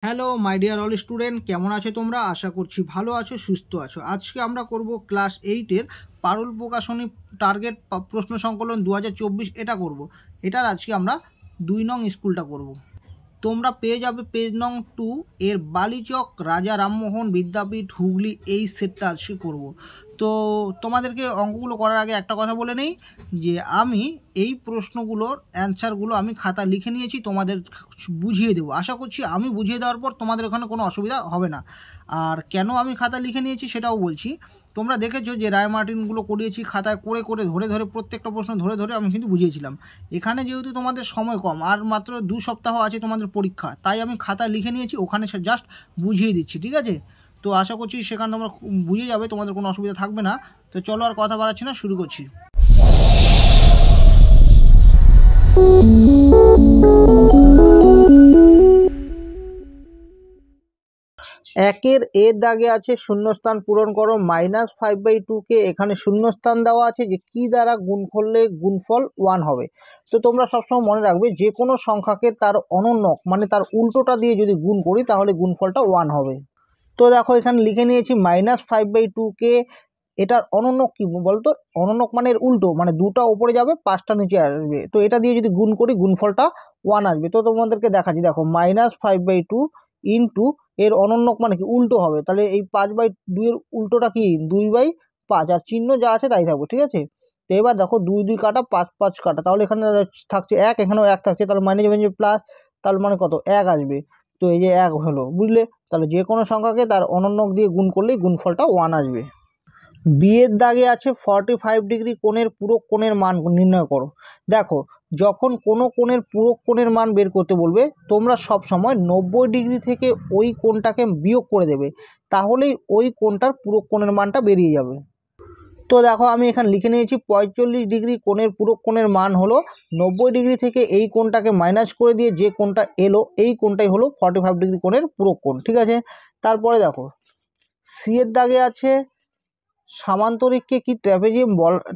Hello my dear all student, কেমন আছো তোমরা? আশা করছি ভালো আছো, সুস্থ আছো। আজকে আমরা করব ক্লাস 8-এর পারুল প্রকাশনী টার্গেট প্রশ্ন সংকলন 2024। এটা করব। এটার আজকে আমরা 2 নং স্কুলটা করব। তোমরা পেয়ে যাবে পেজ নং 2 এর বালিচক রাজা রামমোহন বিদ্যাপীঠ হুগলি, এই সেটটা আজকে করব। তো তোমাদেরকে অঙ্কগুলো করার আগে একটা কথা বলে নেই যে আমি এই প্রশ্নগুলোর অ্যান্সারগুলো আমি খাতা লিখে নিয়েছি, তোমাদের বুঝিয়ে দেবো। আশা করছি আমি বুঝিয়ে দেওয়ার পর তোমাদের ওখানে কোনো অসুবিধা হবে না। আর কেন আমি খাতা লিখে নিয়েছি সেটাও বলছি। তোমরা দেখেছো যে রায় মার্টিনগুলো করিয়েছি খাতায় করে করে ধরে ধরে প্রত্যেকটা প্রশ্ন ধরে ধরে আমি কিন্তু বুঝিয়েছিলাম। এখানে যেহেতু তোমাদের সময় কম আর মাত্র 2 সপ্তাহ আছে তোমাদের পরীক্ষা, তাই আমি খাতায় লিখে নিয়েছি, ওখানে জাস্ট বুঝিয়ে দিচ্ছি, ঠিক আছে? তো আশা করছি সেখানে তোমরা বুঝে যাবে, তোমাদের কোনো অসুবিধা থাকবে না। তো চলো আর কথা বাড়াচ্ছি না, শুরু করছি। একের এর দাগে আছে শূন্যস্থান পূরণ করো। -5/2 এখানে শূন্যস্থান দেওয়া আছে যে কি দ্বারা গুণ করলে গুণফল 1 হবে। তো তোমরা সবসময় মনে রাখবে যে কোনো সংখ্যাকে তার অনন্যক মানে তার উল্টোটা দিয়ে যদি গুণ করি তাহলে গুণফলটা 1 হবে। তো দেখো এখানে লিখে নিয়েছি -5/2 এটার অনন্যক কি বলতো? অনন্যক মানে এর উল্টো, মানে 2টা উপরে যাবে 5টা নিচে আসবে। তো এটা দিয়ে যদি গুণ করি গুণফলটা 1 আসবে। তো তোমাদেরকে দেখাচ্ছি, দেখো -5/2 ইন্টু এর অনন্যক মানে কি উল্টো হবে, তাহলে এই 5/2 এর উল্টোটা কি 2/5, আর চিহ্ন যা আছে তাই থাকবে, ঠিক আছে? তো এবার দেখো 2 2 কাটা 5 5 কাটা, তাহলে এখানে থাকছে 1, এখানেও 1 থাকছে, তাহলে মানে যাবেন যে প্লাস, তাহলে মানে কত 1 আসবে। তো এই যে 1 হলো, বুঝলে? তাহলে যে কোনো সংখ্যাকে তার অনন্যক দিয়ে গুণ করলেই গুণফলটা 1 আসবে। বিয়ের দাগে আছে 45 ডিগ্রি কোণের পূরক কোণের মান নির্ণয় করো। দেখো যখন কোনো কোণের পূরক কোণের মান বের করতে বলবে তোমরা সব সময় 90 ডিগ্রি থেকে ওই কোণটাকে বিয়োগ করে দেবে, তাহলেই ওই কোণটার পূরক কোণের মানটা বেরিয়ে যাবে। তো দেখো আমি এখানে লিখে নিয়েছি 45 ডিগ্রি কোণের পূরক কোণের মান হলো 90 ডিগ্রি থেকে এই কোণটাকে মাইনাস করে দিয়ে যে কোণটা এলো এই কোণটাই হলো 45 ডিগ্রি কোণের পূরক কোণ, ঠিক আছে? তারপরে দেখো সি এর দাগে আছে সামান্তরিককে কি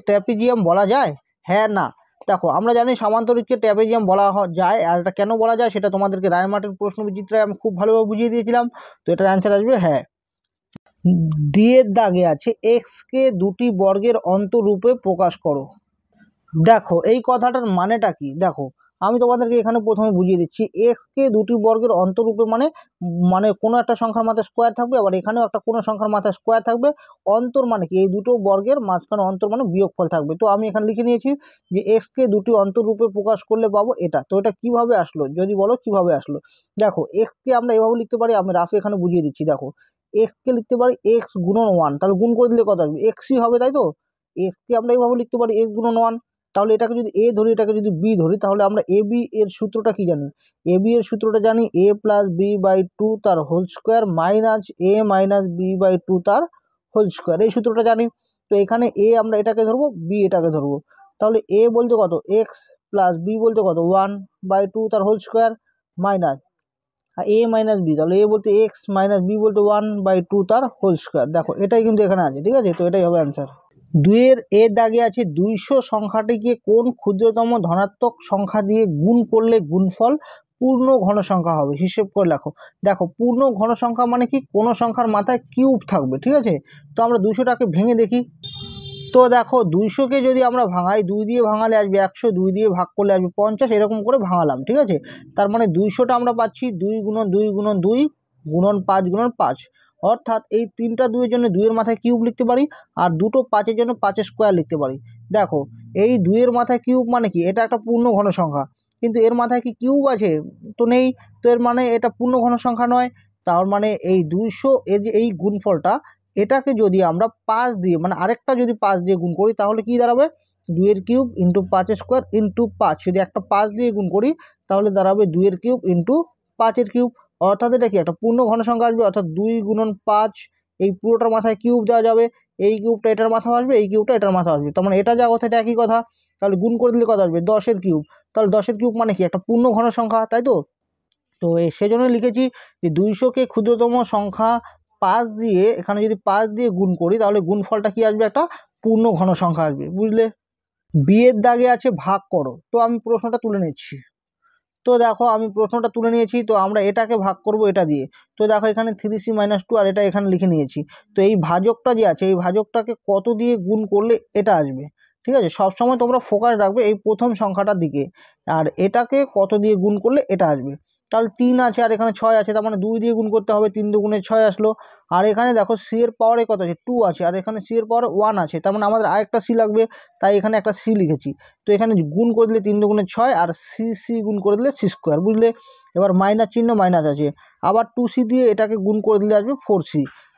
ট্র্যাপিজিয়াম বলা যায়? হ্যাঁ না। দেখো আমরা জানি সামান্তরিককে ট্র্যাপিজিয়াম বলা যায়, আর এটা কেন বলা যায় সেটা তোমাদেরকে রায় মার্টিন প্রশ্নবিচিত্রায় আমি খুব ভালোভাবে বুঝিয়ে দিয়েছিলাম। তো এটার অ্যান্সার আসবে হ্যাঁ। ডি এর দাগে আছে এক্স কে দুটি বর্গের অন্তরূপে প্রকাশ করো। দেখো এই কথাটার মানেটা কি, দেখো আমি তোমাদেরকে এখানে প্রথমে বুঝিয়ে দিচ্ছি। এক্স কে দুটি বর্গের অন্তরূপে মানে মানে কোনো একটা সংখ্যার মাথায় স্কোয়ার থাকবে, আবার এখানেও একটা কোনো সংখ্যার মাথায় স্কোয়ার থাকবে। অন্তর মানে কি এই দুটো বর্গের মাঝখানে অন্তর মানে বিয়োগফল থাকবে। তো আমি এখানে লিখে নিয়েছি যে এক্স কে দুটি অন্তরূপে প্রকাশ করলে পাবো এটা। তো এটা কিভাবে আসলো যদি বলো কিভাবে আসলো, দেখো এক্স কে আমরা এভাবে লিখতে পারি, আমি রাফে এখানে বুঝিয়ে দিচ্ছি। দেখো এক্স কে লিখতে পারি এক্স গুণন 1, তাহলে গুণ করে দিলে কত আসবে? এক্সই হবে, তাই তো? এক্স কে আমরা এইভাবে লিখতে পারি এক্স গুণন 1, তাহলে এটাকে যদি এ ধরি এটাকে যদি বি ধরি তাহলে আমরা এ বি এর সূত্রটা কি জানি? এ বি এর সূত্রটা জানি a+b/2 তার হোল স্কোয়ার মাইনাস a-b/2 তার হোল স্কোয়ার, এই সূত্রটা জানি। তো এখানে এ আমরা এটাকে ধরবো, বি এটাকে ধরবো, তাহলে এ বলতে কত এক্স প্লাস বি বলতে কত 1/2 তার হোল স্কোয়ার মাইনাস এ মাইনাস বি, তাহলে এ বলতে এক্স মাইনাস বি বলতে 1/2 তার হোল স্কোয়ার। দেখো এটাই কিন্তু এখানে আছে, ঠিক আছে? তো এটাই হবে অ্যান্সার। দুইয়ের এর দাগে আছে 200 সংখ্যাটিকে কোন ক্ষুদ্রতম ধনাত্মক সংখ্যা দিয়ে গুণ করলে গুণফল পূর্ণ ঘন সংখ্যা হবে, হিসেব করে লেখো। দেখো পূর্ণ ঘন সংখ্যা মানে কি কোনো সংখ্যার মাথায় কিউব থাকবে, ঠিক আছে? তো আমরা 200টাকে ভেঙে দেখি। তো দেখো 200কে যদি আমরা ভাঙাই, 2 দিয়ে ভাঙালে আসবে 100, 2 দিয়ে ভাগ করলে আসবে 50, এরকম করে ভাঙালাম, ঠিক আছে? তার মানে 200টা আমরা পাচ্ছি 2 গুণন 2 গুণন 2 গুণন 5 গুণন 5, অর্থাৎ এই 3টা 2 এর জন্য 2 এর মাথায় কিউব লিখতে পারি, আর দুটো 5 এর জন্য 5 স্কোয়ার লিখতে পারি। দেখো এই 2 এর মাথায় কিউব মানে কি এটা একটা পূর্ণ ঘন সংখ্যা, কিন্তু এর মাথায় কি কিউব আছে? তো নেই। তো এর মানে এটা পূর্ণ ঘন সংখ্যা নয়। তার মানে এই 200 এর যে এই গুণফলটা, এটাকে যদি আমরা 5 দিয়ে মানে আরেকটা যদি 5 দিয়ে গুণ করি তাহলে কি দাঁড়াবে? 2 এর কিউব ইন্টু 5 স্কোয়ার ইন্টু 5, যদি একটা 5 দিয়ে গুণ করি তাহলে দাঁড়াবে 2 এর কিউব ইন্টু 5 এর কিউব, অর্থাৎ এটা কি একটা পূর্ণ ঘন সংখ্যা আসবে। অর্থাৎ 2 গুণন 5, এই পুরোটার মাথায় কিউব দেওয়া যাবে, এই কিউবটা এটার মাথায় আসবে, এই কিউবটা এটার মাথায় আসবে, তার মানে এটা যা কথা এটা একই কথা। তাহলে গুণ করে দিলে কত আসবে? 10 এর কিউব, তাহলে 10 এর কিউব মানে কি একটা পূর্ণ ঘন সংখ্যা, তাই তো? তো সেজন্য লিখেছি যে 200কে ক্ষুদ্রতম সংখ্যা 5 দিয়ে, এখানে যদি 5 দিয়ে গুণ করি তাহলে গুণফলটা কি আসবে? একটা পূর্ণ ঘন সংখ্যা আসবে, বুঝলে? বিয়ের দাগে আছে ভাগ করো। তো আমি প্রশ্নটা তুলে নিচ্ছি। তো দেখো আমি প্রশ্নটা তুলে নিয়েছি, তো আমরা এটাকে ভাগ করব এটা দিয়ে। তো দেখো এখানে 3c - 2 আর এটা এখানে লিখে নিয়েছি। তো এই ভাজকটা যে আছে এই ভাজকটাকে কত দিয়ে গুণ করলে এটা আসবে, ঠিক আছে। সবসময় তোমরা ফোকাস রাখবে এই প্রথম সংখ্যাটার দিকে, আর এটাকে কত দিয়ে গুণ করলে এটা আসবে। তাহলে 3 আছে আর এখানে 6 আছে, তার মানে 2 দিয়ে গুণ করতে হবে, 3 দুগুণে 6 আসলো। আর এখানে দেখো সি এর পাওয়ারে কত আছে 2 আছে, আর এখানে সি এর পাওয়ারে 1 আছে, তার মানে আমাদের আরেকটা সি লাগবে, তাই এখানে একটা সি লিখেছি। তো এখানে গুণ করে দিলে 3 দুগুণে 6 আর সি গুণ করে দিলে সি স্কোয়ার, বুঝলে। এবার মাইনাস চিহ্ন মাইনাস আছে, আবার 2c দিয়ে এটাকে গুণ করে দিলে আসবে 4c,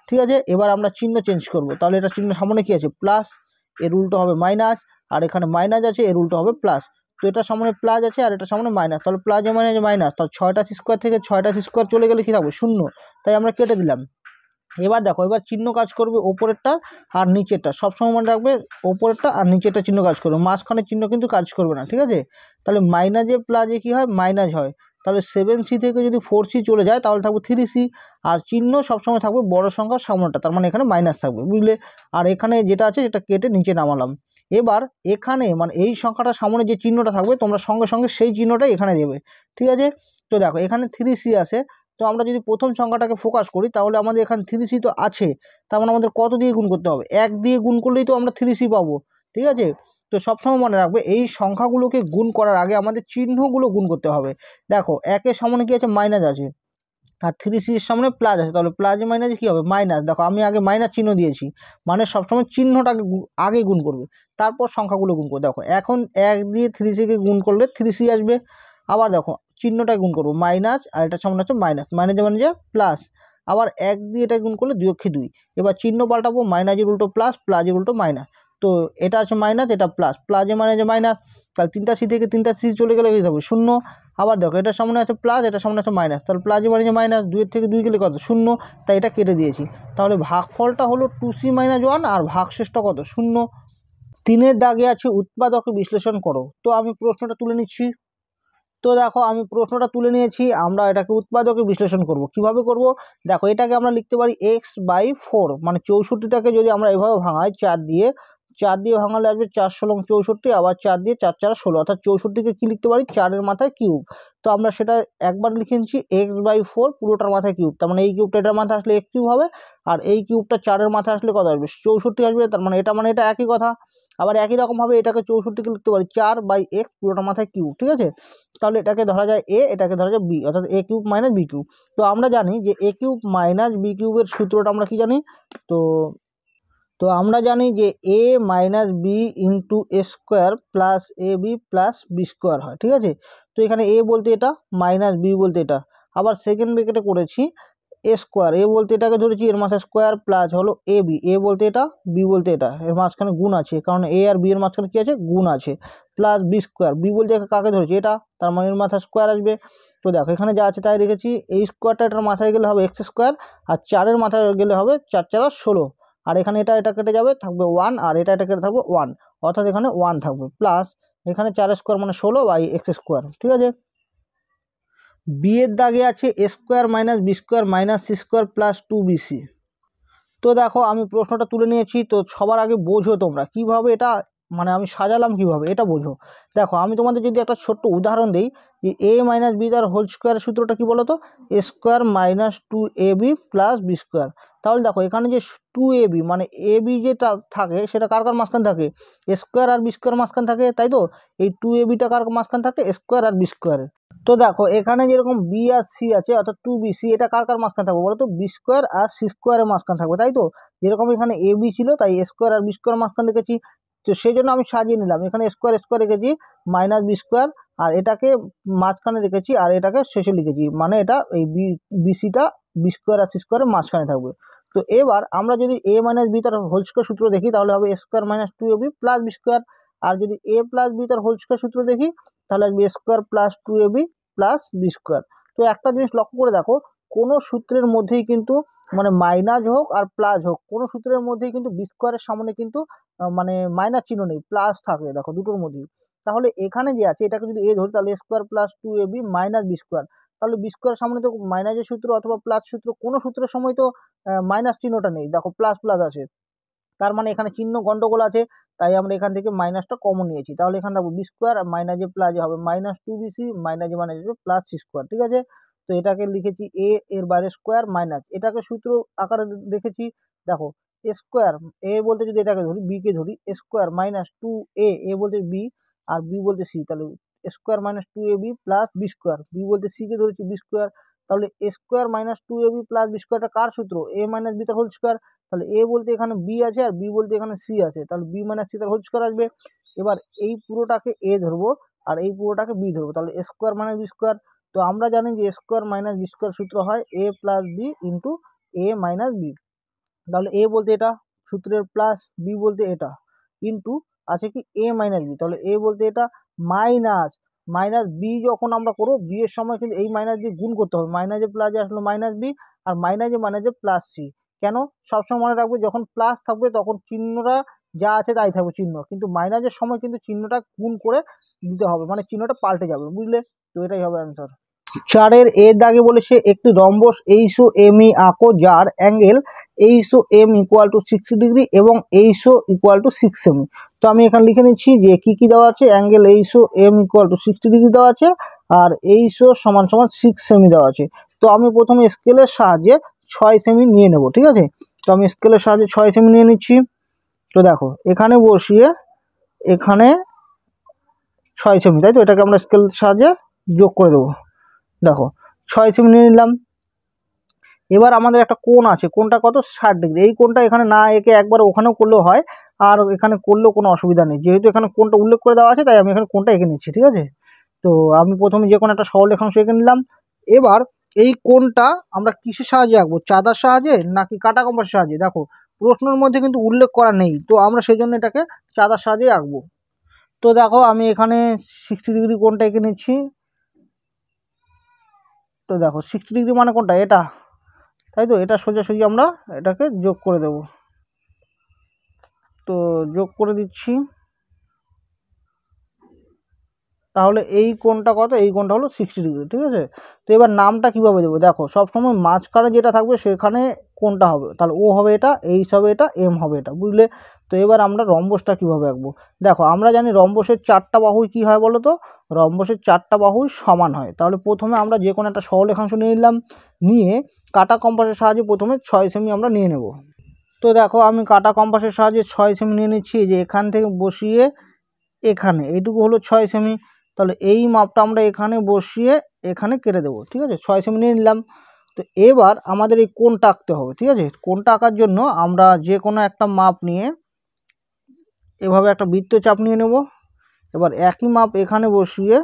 ঠিক আছে। এবার আমরা চিহ্ন চেঞ্জ করব, তাহলে এটা চিহ্ন সামনে কি আছে প্লাস, এর উল্টো হবে মাইনাস, আর এখানে মাইনাস আছে এর উল্টো হবে প্লাস। তো এটা সামনে প্লাস আছে আর এটা সামনে মাইনাস, তাহলে প্লাসে মাইনাসে মাইনাস, তাহলে 6টা সি স্কোয়ার থেকে 6টা সি স্কোয়ার চলে গেলে কী থাকবে 0, তাই আমরা কেটে দিলাম। এবার দেখো এবার চিহ্ন কাজ করবে ওপরেরটা আর নিচেরটা, সবসময় মনে রাখবে ওপরেরটা আর নিচেরটা চিহ্ন কাজ করবে, মাঝখানের চিহ্ন কিন্তু কাজ করবে না, ঠিক আছে। তাহলে মাইনাসে প্লাসে কী হয় মাইনাস হয়, তাহলে 7c থেকে যদি 4c চলে যায় তাহলে থাকবে 3c, আর চিহ্ন সবসময় থাকবে বড় সংখ্যার সামনেটা, তার মানে এখানে মাইনাস থাকবে, বুঝলে। আর এখানে যেটা আছে সেটা কেটে নিচে নামালাম। এবার এখানে মানে এই সংখ্যাটার সামনে যে চিহ্নটা থাকবে তোমরা সঙ্গে সঙ্গে সেই চিহ্নটাই এখানে দেবে, ঠিক আছে। তো দেখো এখানে 3c আছে, তো আমরা যদি প্রথম সংখ্যাটাকে ফোকাস করি তাহলে আমাদের এখানে 3c তো আছে, তার মানে আমাদের কত দিয়ে গুণ করতে হবে 1 দিয়ে গুণ করলেই তো আমরা 3c পাবো, ঠিক আছে। তো সবসময় মনে রাখবে এই সংখ্যাগুলোকে গুণ করার আগে আমাদের চিহ্নগুলো গুণ করতে হবে। দেখো 1-এর সামনে কি আছে মাইনাস আছে, আর 3c এর সামনে প্লাস আছে, তাহলে প্লাসে মাইনাসে কী হবে মাইনাস। দেখো আমি আগে মাইনাস চিহ্ন দিয়েছি, মানে সবসময় চিহ্নটাকে আগে গুণ করবে, তারপর সংখ্যাগুলো গুণ করবে। দেখো এখন 1 দিয়ে 3c-কে গুণ করলে 3c আসবে। আবার দেখো চিহ্নটা গুণ করবো মাইনাস, আর এটার সামনে হচ্ছে মাইনাস, মাইনাসে মানে যে প্লাস, আবার 1 দিয়ে এটা গুণ করলে 2 অক্ষে 2। এবার চিহ্ন পাল্টাবো, মাইনাসের উল্টো প্লাস, প্লাসের উল্টো মাইনাস। তো এটা আছে মাইনাস, এটা প্লাস, প্লাসে মাইনাসে মাইনাস, তাহলে 3টা সি থেকে 3টা সি চলে গেলে কী হবে 0। আবার দেখো এটার সামনে আছে প্লাস, এটার সামনে আছে মাইনাস, তাহলে প্লাসে মাইনাসে মাইনাস, 2-এর থেকে 2 গেলে কত 0, তাই এটা কেটে দিয়েছি। তাহলে ভাগফলটা হলো 2c - 1 আর ভাগশেষটা কত 0। 3-এর দাগে আছে উৎপাদকে বিশ্লেষণ করো, তো আমি প্রশ্নটা তুলে নিচ্ছি। তো দেখো আমি প্রশ্নটা তুলে নিয়েছি, আমরা এটাকে উৎপাদকে বিশ্লেষণ করব। কিভাবে করব, দেখো এটাকে আমরা লিখতে পারি x/4, মানে 64টাকে যদি আমরা এভাবে ভাঙাই 4 দিয়ে, 4 দিয়ে ভাঙালে আসবে 4 ষোলং 64, আবার 4 দিয়ে 4 4 16, অর্থাৎ 64কে কী লিখতে পারি 4-এর মাথায় কিউব। তো আমরা সেটা একবার লিখে নিচ্ছি x/4 পুরোটার মাথায় কিউব, তার মানে এই কিউবটা এটার মাথায় আসলে x কিউব হবে, আর এই কিউবটা 4-এর মাথায় আসলে কত আসবে 64 আসবে, তার মানে এটা একই কথা। আবার একই রকমভাবে এটাকে 64কে লিখতে পারি 4/x পুরোটার মাথায় কিউব, ঠিক আছে। তাহলে এটাকে ধরা যায় এ, এটাকে ধরা যায় বি, অর্থাৎ a cube minus b cube. তো আমরা জানি যে a কিউব মাইনাস বি কিউবের সূত্রটা আমরা কি জানি, তো তো আমরা জানি যে a minus b into a square plus a b plus B square হয়, ঠিক আছে। তো এখানে a বলতে এটা, মাইনাস বি বলতে এটা, আবার সেকেন্ড ব্র্যাকেটে করেছি এ স্কোয়ার, এ বলতে এটাকে ধরেছি এর মাথায় স্কোয়ার, প্লাস হলো এ বি, এ বলতে এটা বি বলতে এটা, এর মাঝখানে গুণ আছে কারণ এ আর বি এর মাঝখানে কী আছে গুণ আছে, প্লাস বি স্কোয়ার, বি বলতে কাকে ধরেছি এটা, তার মানে এর মাথায় স্কোয়ার আসবে। তো দেখো এখানে যা আছে তাই রেখেছি, এই স্কোয়ারটা এটার মাথায় গেলে হবে এক্স স্কোয়ার, আর 4-এর মাথায় গেলে হবে 4 4 16, আর এখানে এটা কেটে যাবে থাকবে 1, আর এটা কেটে থাকবে 1, অর্থাৎ এখানে 1 থাকবে, প্লাস এখানে 4 স্কোয়ার মানে 16/x স্কোয়ার, ঠিক আছে। বি এর দাগে আছে a square minus b square minus c square plus 2bc। তো দেখো আমি প্রশ্নটা তুলে নিয়েছি, তো সবার আগে বোঝো তোমরা কিভাবে এটা, মানে আমি সাজালাম কিভাবে এটা বোঝো। দেখো আমি তোমাদের যদি একটা ছোট্ট উদাহরণ দিই, যে a মাইনাস বি তার হোল স্কোয়ারের সূত্রটা কী বলো তো, a square minus 2ab plus B square. তাহলে দেখো এখানে যে 2ab মানে ab যেটা থাকে সেটা কার কার মাঝখানে থাকে, এ স্কোয়ার আর বি স্কোয়ার মাঝখানে থাকে, তাই তো। এই 2abটা কার মাঝখানে থাকে এ স্কোয়ার আর বি স্কোয়ারের। তো দেখো এখানে যেরকম বি আর সি আছে অর্থাৎ 2bc, এটা কার কার মাঝখানে থাকবে বলো তো, বি স্কোয়ার আর সি স্কোয়ারের মাঝখানে থাকবে, তাই তো। যেরকম এখানে এ বি ছিল তাই এ স্কোয়ার আর বি স্কোয়ার মাঝখানে রেখেছি, তো সেই জন্য আমি সাজিয়ে নিলাম, এখানে স্কোয়ার স্কোয়ার রেখেছি মাইনাস বি স্কোয়ার, আর এটাকে মাঝখানে রেখেছি আর এটাকে শেষে লিখেছি, মানে এটা এই বিসিটা বি স্কোয়ার আর সি স্কোয়ারের মাঝখানে থাকবে। তো এবার আমরা যদি এ মাইনাস বি তার হোল স্কোয়ার সূত্র দেখি তাহলে হবে a square minus 2ab plus B square, আর যদি এ প্লাস বি তার হোল স্কোয়ার সূত্র দেখি তাহলে আসবে a square plus 2ab plus B square. তো একটা জিনিস লক্ষ্য করে দেখো, কোনো সূত্রের মধ্যেই কিন্তু মানে মাইনাস হোক আর প্লাস হোক, কোনো সূত্রের মধ্যেই কিন্তু বি স্কোয়ারের সামনে কিন্তু মানে মাইনাস চিহ্ন নেই, প্লাস থাকে, দেখো দুটোর মধ্যেই। তাহলে এখানে যে আছে এটাকে যদি এ ধরি তাহলে এ square plus 2ab minus b square, তাহলে বি স্কোয়ারের সামনে তো মাইনাসের সূত্র অথবা প্লাস সূত্র, কোনো সূত্রের সময় তো মাইনাস চিহ্নটা নেই, দেখো প্লাস প্লাস আছে। তার মানে এখানে চিহ্ন গন্ডগোল আছে, তাই আমরা এখান থেকে মাইনাসটা কমন নিয়েছি। তাহলে এখানে দেখো বি স্কোয়ার আর মাইনাস এ প্লাস এ হবে মাইনাস 2bc মাইনাস এ প্লাস সি স্কোয়ার, ঠিক আছে। তো এটাকে লিখেছি এ এর বাইরে স্কোয়ার মাইনাস, এটাকে সূত্র আকারে দেখেছি, দেখো এ স্কোয়ার, এ বলতে যদি এটাকে ধরি বি কে ধরি, এ স্কোয়ার মাইনাস 2a, এ বলতে বি আর বি বলতে সি, তাহলে square minus 2ab plus B square, B বলতে সি কে ধরেছি বি স্কোয়ার, তাহলে এ square minus 2ab plus B স্কোয়ারটা কার সূত্র, এ মাইনাস বি তার হোল স্কোয়ার, তাহলে এ বলতে এখানে বি আছে আর বি বলতে এখানে সি আছে, তাহলে বি মাইনাস সি তার হোল স্কোয়ার আসবে। এবার এই পুরোটাকে এ ধরবো আর এই পুরোটাকে বি ধরবো, তাহলে এ স্কোয়ার মাইনাস বি স্কোয়ার। তো আমরা জানি যে এ স্কোয়ার মাইনাস বি স্কোয়ার সূত্র হয় এ প্লাস বি ইন্টু এ মাইনাস বি, তাহলে এ বলতে এটা সূত্রের প্লাস, বি বলতে এটা ইন্টু আছে কি এ মাইনাস বি, তাহলে এ বলতে এটা মাইনাস মাইনাস বি যখন আমরা করবো বি এর সময় কিন্তু এই মাইনাস দিয়ে গুণ করতে হবে, মাইনাসে প্লাসে আসলো মাইনাস বি আর মাইনাসে প্লাস সি। কেন সবসময় মনে রাখবে যখন প্লাস থাকবে তখন চিহ্নটা যা আছে তাই থাকবে চিহ্ন, কিন্তু মাইনাসের সময় কিন্তু চিহ্নটা গুণ করে দিতে হবে, মানে চিহ্নটা পাল্টে যাবে, বুঝলে। তো এটাই হবে অ্যান্সার। 4 এর দাগে বলেছে একটি রম্বস এইচও এম ই আঁকো যার angle H O M equal to 60 degree এবং এইচও ইকুয়াল টু 6 সেমি। তো আমি এখানে লিখে নিচ্ছি যে কি কি দেওয়া আছে, angle H O M equal to 60 degree দেওয়া আছে আর এইচও সমান সমান 6 সেমি দেওয়া আছে। তো আমি প্রথমে স্কেলের সাহায্যে 6 সেমি নিয়ে নেব, ঠিক আছে। তো আমি স্কেলের সাহায্যে 6 সেমি নিয়ে নিচ্ছি। তো দেখো এখানে বসিয়ে এখানে 6 সেমি, তাই তো, এটাকে আমরা স্কেলের সাহায্যে যোগ করে দেবো। দেখো 6 সেমি নিয়ে নিলাম। এবার আমাদের একটা কোণ আছে, কোণটা কত 60 ডিগ্রি, এই কোণটা এখানে না এঁকে একবার ওখানেও করলেও হয় আর এখানে করলেও কোনো অসুবিধা নেই, যেহেতু এখানে কোণটা উল্লেখ করে দেওয়া আছে তাই আমি এখানে কোণটা এঁকে নিচ্ছি, ঠিক আছে। তো আমি প্রথমে যে কোনো একটা সরল রেখাংশ এঁকে নিলাম। এবার এই কোণটা আমরা কিসের সাহায্যে আঁকবো, চাঁদার সাহায্যে নাকি কাটা কম্পাসের সাহায্যে, দেখো প্রশ্নের মধ্যে কিন্তু উল্লেখ করা নেই, তো আমরা সেই জন্য এটাকে চাঁদার সাহায্যে আঁকবো। তো দেখো আমি এখানে 60 ডিগ্রি কোণটা এঁকে নিচ্ছি। তো দেখো 60 ডিগ্রি মানে কোনটা, এটা, তাই তো, এটা সোজাসুজি আমরা এটাকে যোগ করে দেব। তো যোগ করে দিচ্ছি, তাহলে এই কোণটা কত, এই কোণটা হলো 60 ডিগ্রি, ঠিক আছে। তো এবার নামটা কিভাবে দেবো, দেখো সবসময় মাঝখানে যেটা থাকবে সেখানে কোণটা হবে, তাহলে ও হবে এটা, এইচ হবে এটা, এম হবে এটা, বুঝলে। তো এবার আমরা রম্বসটা কিভাবে আঁকবো, দেখো আমরা জানি রম্বসের 4টা বাহুই কি হয় বলো তো, রম্বসের 4টা বাহুই সমান হয়। তাহলে প্রথমে আমরা যে কোনো একটা সরলরেখাংশ নিয়ে নিলাম, নিয়ে কাটা কম্পাসের সাহায্যে প্রথমে 6 সেমি আমরা নিয়ে নেব। তো দেখো আমি কাটা কম্পাসের সাহায্যে 6 সেমি নিয়ে নিচ্ছি, যে এখান থেকে বসিয়ে এখানে এইটুকু হলো 6 সেমি, তাহলে এই মাপটা আমরা এখানে বসিয়ে এখানে কেটে দেবো, ঠিক আছে। 6 সেমি নিয়ে নিলাম। তো এবার আমাদের এই কোণটা আঁকতে হবে, ঠিক আছে। কোণটা আঁকার জন্য আমরা যে কোনো একটা মাপ নিয়ে এভাবে একটা বৃত্তচাপ নিয়ে নেব। এবার একই মাপ এখানে বসিয়ে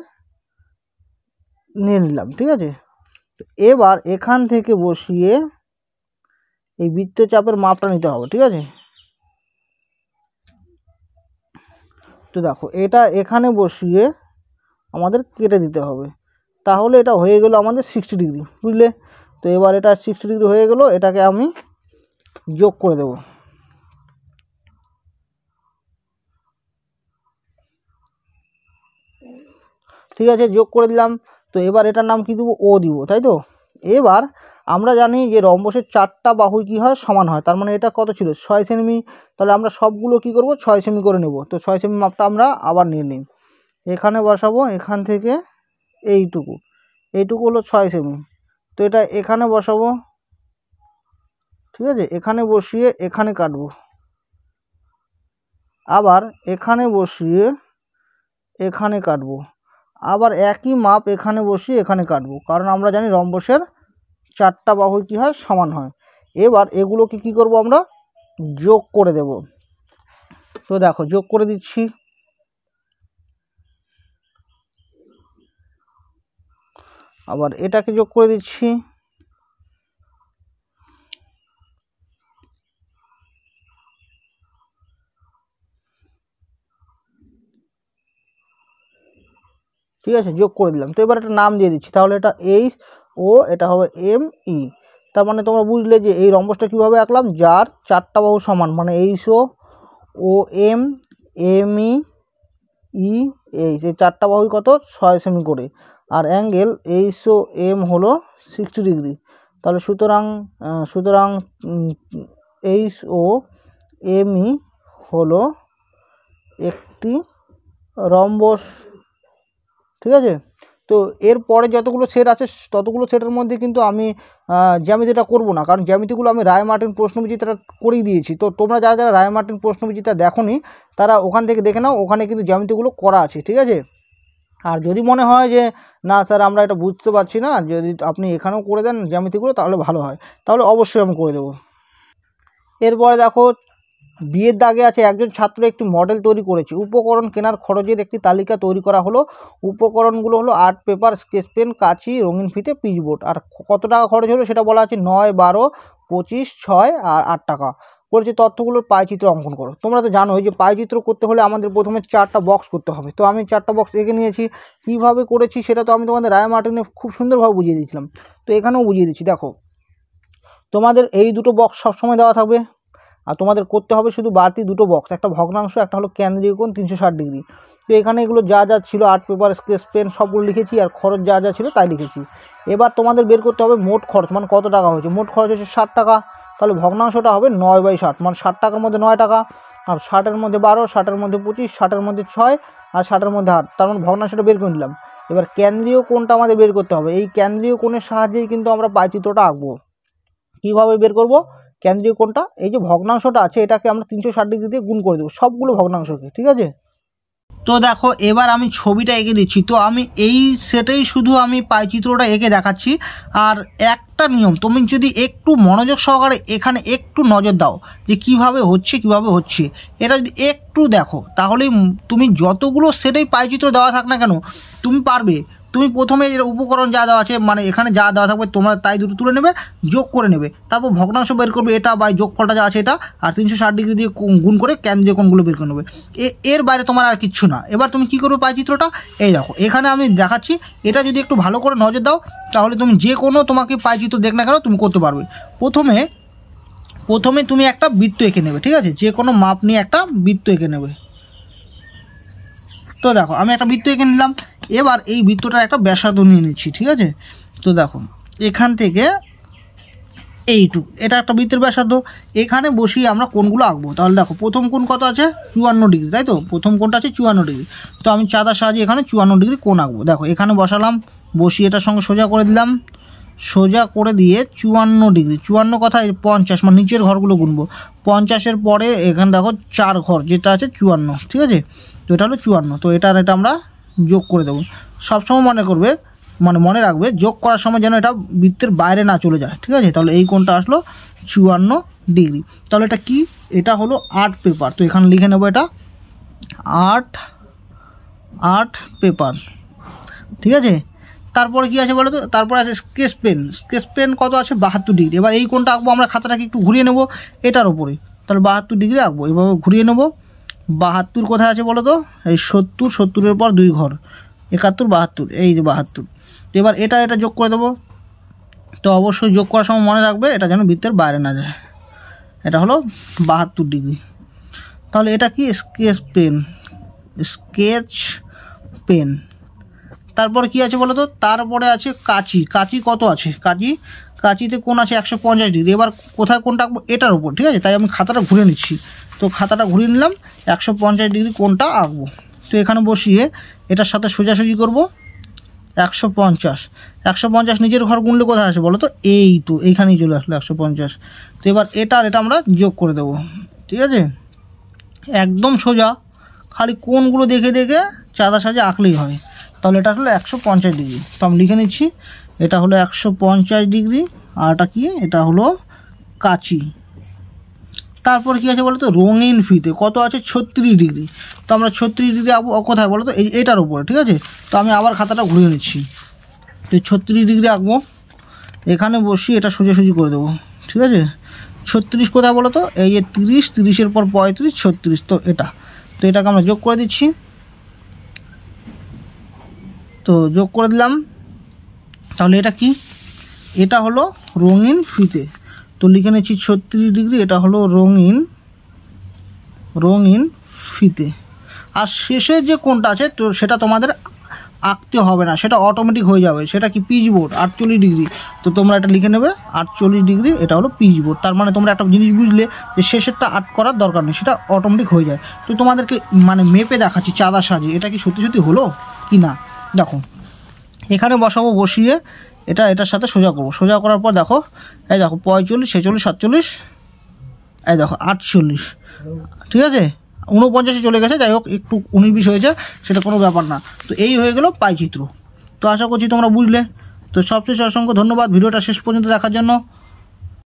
নিয়ে নিলাম, ঠিক আছে। তো এবার এখান থেকে বসিয়ে এই বৃত্তচাপের মাপটা নিতে হবে, ঠিক আছে। তো দেখো এটা এখানে বসিয়ে আমাদের কেটে দিতে হবে, তাহলে এটা হয়ে গেল আমাদের 60 ডিগ্রি, বুঝলে। তো এবার এটা 60 ডিগ্রি হয়ে গেল, এটাকে আমি যোগ করে দেব। ঠিক আছে, যোগ করে দিলাম। তো এবার এটার নাম কি দেবো, ও দিব, তাই তো। এবার আমরা জানি যে রম্বসের 4টা বাহুই কী হয়, সমান হয়, তার মানে এটা কত ছিল 6 সেমি, তাহলে আমরা সবগুলো কি করব 6 সেমি করে নেব। তো 6 সেমি মাপটা আমরা আবার নিয়ে নিই, এখানে বসাবো, এখান থেকে এইটুকু এইটুকু হলো 6 সেমি। তো এটা এখানে বসাবো, ঠিক আছে, এখানে বসিয়ে এখানে কাটবো, আবার এখানে বসিয়ে এখানে কাটবো, আবার একই মাপ এখানে বসিয়ে এখানে কাটবো, কারণ আমরা জানি রম্বসের 4টা বাহু কী হয়, সমান হয়। এবার এগুলোকে কি করব, আমরা যোগ করে দেব। তো দেখো যোগ করে দিচ্ছি, আবার এটাকে যোগ করে দিচ্ছি, ঠিক আছে, যোগ করে দিলাম। তো এবার একটা নাম দিয়ে দিচ্ছি, তাহলে এটা এইচ ও, এটা হবে এম ই। তার মানে তোমরা বুঝলে যে এই রম্বসটা কীভাবে আঁকলাম, যার 4টা বাহু সমান, মানে H O M M E E H, এই 4টা বাহুই কত 6 সেমি করে, আর অ্যাঙ্গেল এইচ ও এম হলো 60 ডিগ্রি। তাহলে সুতরাং এইচ ও এমই হলো একটি রম্বস, ঠিক আছে। তো এরপরে যতগুলো সেট আছে ততগুলো সেটের মধ্যে কিন্তু আমি জ্যামিতিটা করব না, কারণ জ্যামিতিগুলো আমি রায় মার্টিন প্রশ্নবিচিত্রা করেই দিয়েছি। তো তোমরা যারা যারা রায় মার্টিন প্রশ্নবিচিত্রা দেখোনি তারা ওখান থেকে দেখে নাও, ওখানে কিন্তু জ্যামিতিগুলো করা আছে, ঠিক আছে। আর যদি মনে হয় যে না স্যার আমরা এটা বুঝতে পারছি না, যদি আপনি এখানেও করে দেন জ্যামিতিগুলো তাহলে ভালো হয়, তাহলে অবশ্যই আমি করে দেবো। এরপরে দেখো বিয়ের দাগে আছে একজন ছাত্র একটি মডেল তৈরি করেছে। উপকরণ কেনার খরচের একটি তালিকা তৈরি করা হলো। উপকরণগুলো হলো আর্ট পেপার, স্কেচ পেন, কাঁচি, রঙিন ফিতে, পিচবোর্ড। আর কত টাকা খরচ হলো সেটা বলা আছে 9, 12, 25, 6 আর 8 টাকা। বলছে তথ্যগুলোর পায়চিত্র অঙ্কন করো। তোমরা তো জানোই যে পায়চিত্র করতে হলে আমাদের প্রথমে 4টা বক্স করতে হবে। তো আমি 4টা বক্স এঁকে নিয়েছি। কীভাবে করেছি সেটা তো আমি তোমাদের রায় মার্টিনে খুব সুন্দরভাবে বুঝিয়ে দিয়েছিলাম, তো এখানেও বুঝিয়ে দিচ্ছি। দেখো তোমাদের এই দুটো বক্স সবসময় দেওয়া থাকবে, আর তোমাদের করতে হবে শুধু বাড়তি দুটো বক্স, একটা ভগ্নাংশ, একটা হলো কেন্দ্রীয় কোণ 360 ডিগ্রি। তো এখানে এগুলো যা যা ছিল আর্ট পেপার, স্কেচ পেন সবগুলো লিখেছি, আর খরচ যা যা ছিল তাই লিখেছি। এবার তোমাদের বের করতে হবে মোট খরচ, মানে কত টাকা হয়েছে। মোট খরচ হচ্ছে 60 টাকা, তাহলে ভগ্নাংশটা হবে 9/60, মানে 60 টাকার মধ্যে 9 টাকা, আর 60-এর মধ্যে 12, 60-এর মধ্যে 25, 60-এর মধ্যে 6 আর 60-এর মধ্যে 8, তার মানে ভগ্নাংশটা বের করে নিলাম। এবার কেন্দ্রীয় কোণটা আমাদের বের করতে হবে। এই কেন্দ্রীয় কোণের সাহায্যেই কিন্তু আমরা পায়চিত্রটা আঁকবো। কীভাবে বের করব কেন্দ্রীয় কোণটা? এই যে ভগ্নাংশটা আছে এটাকে আমরা 360 ডিগ্রি দিয়ে গুণ করে দেবো সবগুলো ভগ্নাংশকে, ঠিক আছে। তো দেখো এবার আমি ছবিটা এঁকে দিচ্ছি। তো আমি এই সেটেই শুধু আমি পায়চিত্রটা এঁকে দেখাচ্ছি। আর একটা নিয়ম, তুমি যদি একটু মনোযোগ সহকারে এখানে একটু নজর দাও যে কিভাবে হচ্ছে, এটা যদি একটু দেখো তাহলেই তুমি যতগুলো সেটেই পায়চিত্র দেওয়া থাক না কেন তুমি পারবে। তুমি প্রথমে এর উপকরণ যা দেওয়া আছে, মানে এখানে যা দেওয়া থাকবে তোমরা তাই দুটো তুলে নেবে, যোগ করে নেবে, তারপর ভগ্নাংশ বের করবে এটা বা যোগফলটা যা আছে এটা, আর 360 ডিগ্রি দিয়ে গুণ করে কেন্দ্রীয় কোণগুলো বের করে নেবে। এর বাইরে তোমার আর কিচ্ছু না। এবার তুমি কি করবে পায়চিত্রটা, এই দেখো এখানে আমি দেখাচ্ছি, এটা যদি একটু ভালো করে নজর দাও তাহলে তুমি যে কোনো তোমাকে পায়চিত্র দেখ না কেন তুমি করতে পারবে। প্রথমে তুমি একটা বৃত্ত এঁকে নেবে, ঠিক আছে, যে কোনো মাপ নিয়ে একটা বৃত্ত এঁকে নেবে। তো দেখো আমি একটা বৃত্ত এঁকে নিলাম। এবার এই বৃত্তটার একটা ব্যাসার্ধ নিয়ে নিচ্ছি, ঠিক আছে। তো দেখো এখান থেকে এইটুকু, এটা একটা বৃত্তের ব্যাসার্ধ। এখানে বসিয়ে আমরা কোণগুলো আঁকবো। তাহলে দেখো প্রথম কোণ কত আছে 54 ডিগ্রি, তাই তো প্রথম কোণটা আছে 54 ডিগ্রি। তো আমি চাঁদার সাহায্যে এখানে 54 ডিগ্রি কোণ আঁকবো। দেখো এখানে বসালাম, বসিয়ে এটার সঙ্গে সোজা করে দিলাম, সোজা করে দিয়ে 54 ডিগ্রি, 54 কথা 50, মানে নিচের ঘরগুলো গুনবো। 50-এর পরে এখানে দেখো 4 ঘর যেটা আছে 54, ঠিক আছে। তো এটা হলো 54। তো এটা আমরা যোগ করে দেবো। সবসময় মনে রাখবে যোগ করার সময় যেন এটা বৃত্তের বাইরে না চলে যায়, ঠিক আছে। তাহলে এই কোণটা আসলো 54 ডিগ্রি। তাহলে এটা কি, এটা হলো আর্ট পেপার। তো এখানে লিখে নেবো এটা আর্ট পেপার, ঠিক আছে। তারপরে কি আছে বলো তো, তারপরে আছে স্কেচ পেন কত আছে 72 ডিগ্রি। এবার এই কোণটা আঁকবো আমরা, খাতাটাকে একটু ঘুরিয়ে নেব এটার উপরে, তাহলে 72 ডিগ্রি আঁকবো। এভাবে ঘুরিয়ে নেব। 72 কোথায় আছে বলো তো, এই 70-এর পর 2 ঘর, 71, 72, এই যে 72। তো এবার এটা যোগ করে দেবো। তো অবশ্যই যোগ করার সময় মনে রাখবে এটা যেন বৃত্তের বাইরে না যায়। এটা হলো 72 ডিগ্রি। তাহলে এটা কি স্কেচ পেন। তারপরে কি আছে বলো তো, তারপরে আছে কাঁচি কত আছে, কাঁচিতে কোণ আছে 150 ডিগ্রি। এবার কোথায় কোণটা আঁকবো, এটার উপর, ঠিক আছে। তাই আমি খাতাটা ঘুরে নিচ্ছি। তো খাতাটা ঘুরিয়ে নিলাম, 150 ডিগ্রি কোণটা আঁকবো। তো এখানে বসিয়ে এটার সাথে সোজাসুজি করব 150 নিচের ঘর গুনলে কোথায় আছে বলো তো, এই তো এইখানেই চলে আসলো 150। তো এবার এটা আমরা যোগ করে দেবো, ঠিক আছে। একদম সোজা, খালি কোণগুলো দেখে চাঁদা সাজে আঁকলেই হয়। তাহলে এটা হলো 150 ডিগ্রি। তো আমি লিখে নিচ্ছি, এটা হলো 150 ডিগ্রি। আর এটা কি, এটা হলো কাঁচি। তারপর কি আছে বলো তো, রঙিন ফিতে কত আছে 36 ডিগ্রি। তো আমরা 36 ডিগ্রি আঁকবো কোথায় বলো তো, এইটার উপরে, ঠিক আছে। তো আমি আবার খাতাটা ঘুরিয়ে নিচ্ছি। তো 36 ডিগ্রি আঁকবো, এখানে বসিয়ে এটা সোজাসুজি করে দেবো, ঠিক আছে। 36 কোথায় বলো তো, এই যে 30-এর পর 35, 36। তো এটাকে আমরা যোগ করে দিচ্ছি। তো যোগ করে দিলাম। তাহলে এটা কি, এটা হলো রঙিন ফিতে। তো লিখে নিচ্ছি 36 ডিগ্রি, এটা হলো রঙিন ফিতে। আর শেষে যে কোণটা আছে তো সেটা তোমাদের আঁকতে হবে না, সেটা অটোমেটিক হয়ে যাবে। সেটা কি পিচ বোর্ড 48 ডিগ্রি, তো তোমরা এটা লিখে নেবে 48 ডিগ্রি, এটা হলো পিচ বোর্ড। তার মানে তোমরা একটা জিনিস বুঝলে যে শেষেরটা আর্ট করার দরকার নেই, সেটা অটোমেটিক হয়ে যায়। তো তোমাদেরকে মানে মেপে দেখাচ্ছি চাঁদা সাজে এটা কি সত্যি সত্যি হলো কি না। দেখো এখানে বসাবো, বসিয়ে এটার সাথে সোজা করবো, সোজা করার পর দেখো এই দেখো 45, 46, 47, এই দেখো 48, ঠিক আছে 49 চলে গেছে, যাই হোক একটু 19-20 হয়েছে, সেটা কোনো ব্যাপার না। তো এই হয়ে গেল পাই চিত্র। তো আশা করছি তোমরা বুঝলে। তো সবশেষে অসংখ্য ধন্যবাদ ভিডিওটা শেষ পর্যন্ত দেখার জন্য।